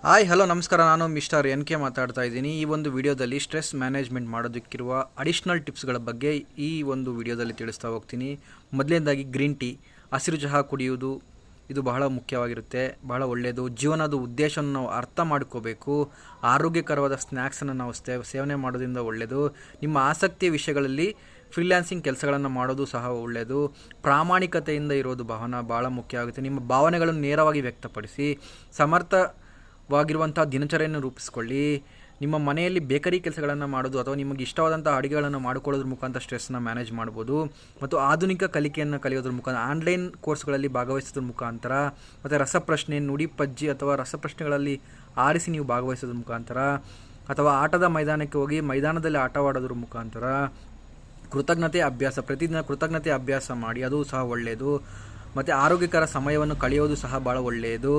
Hi hello ನಮಸ್ಕಾರ. ನಾನು mister N K ಮಾತಾಡ್ತಾ ಇದ್ದೀನಿ. ಈ ಒಂದು ವಿಡಿಯೋದಲ್ಲಿ ಸ್ಟ್ರೆಸ್ ಮ್ಯಾನೇಜ್ಮೆಂಟ್ ಮಾಡೋದಕ್ಕಿರುವ ಅಡಿಷ್ನಲ್ ಟಿಪ್ಸ್ಗಳ ಬಗ್ಗೆ ಈ ಒಂದು ವಿಡಿಯೋದಲ್ಲಿ ತಿಳಿಸ್ತಾ ಹೋಗ್ತೀನಿ. ಮೊದಲನೇದಾಗಿ ಗ್ರೀನ್ ಟೀ, ಹಸಿರು ಚಹಾ ಕುಡಿಯುವುದು ಇದು ಬಹಳ ಮುಖ್ಯವಾಗಿರುತ್ತೆ, ಬಹಳ ಒಳ್ಳೆಯದು. ಜೀವನದ ಉದ್ದೇಶವನ್ನು ನಾವು ಅರ್ಥ ಮಾಡ್ಕೋಬೇಕು. ಆರೋಗ್ಯಕರವಾದ ಸ್ನ್ಯಾಕ್ಸನ್ನು ನಾವು ಸೇವನೆ ಮಾಡೋದ್ರಿಂದ ಒಳ್ಳೆಯದು. ನಿಮ್ಮ ಆಸಕ್ತಿಯ ವಿಷಯಗಳಲ್ಲಿ ಫ್ರೀಲ್ಯಾನ್ಸಿಂಗ್ ಕೆಲಸಗಳನ್ನು ಮಾಡೋದು ಸಹ ಒಳ್ಳೆಯದು. ಪ್ರಾಮಾಣಿಕತೆಯಿಂದ ಇರೋದು ಭಾಳ ಮುಖ್ಯ ಆಗುತ್ತೆ. ನಿಮ್ಮ ಭಾವನೆಗಳನ್ನು ನೇರವಾಗಿ ವ್ಯಕ್ತಪಡಿಸಿ ಸಮರ್ಥವಾಗಿರುವಂಥ ದಿನಚರಿಯನ್ನು ರೂಪಿಸ್ಕೊಳ್ಳಿ. ನಿಮ್ಮ ಮನೆಯಲ್ಲಿ ಬೇಕರಿ ಕೆಲಸಗಳನ್ನು ಮಾಡೋದು ಅಥವಾ ನಿಮಗೆ ಇಷ್ಟವಾದಂಥ ಅಡುಗೆಗಳನ್ನು ಮಾಡಿಕೊಳ್ಳೋದ್ರ ಮುಖಾಂತರ ಸ್ಟ್ರೆಸ್ನ ಮ್ಯಾನೇಜ್ ಮಾಡ್ಬೋದು. ಮತ್ತು ಆಧುನಿಕ ಕಲಿಕೆಯನ್ನು ಕಲಿಯೋದ್ರ ಮುಖಾಂತರ ಆನ್ಲೈನ್ ಕೋರ್ಸ್ಗಳಲ್ಲಿ ಭಾಗವಹಿಸೋದ್ರ ಮುಖಾಂತರ, ಮತ್ತು ರಸಪ್ರಶ್ನೆ, ನುಡಿ ಪಜ್ಜಿ ಅಥವಾ ರಸಪ್ರಶ್ನೆಗಳಲ್ಲಿ ಆರಿಸಿ ನೀವು ಭಾಗವಹಿಸೋದ್ರ ಮುಖಾಂತರ, ಅಥವಾ ಆಟದ ಮೈದಾನಕ್ಕೆ ಹೋಗಿ ಮೈದಾನದಲ್ಲಿ ಆಟವಾಡೋದ್ರ ಮುಖಾಂತರ ಕೃತಜ್ಞತೆ ಅಭ್ಯಾಸ, ಪ್ರತಿದಿನ ಕೃತಜ್ಞತೆ ಅಭ್ಯಾಸ ಮಾಡಿ, ಅದು ಸಹ ಒಳ್ಳೆಯದು. ಮತ್ತು ಆರೋಗ್ಯಕರ ಸಮಯವನ್ನು ಕಳೆಯೋದು ಸಹ ಭಾಳ ಒಳ್ಳೆಯದು.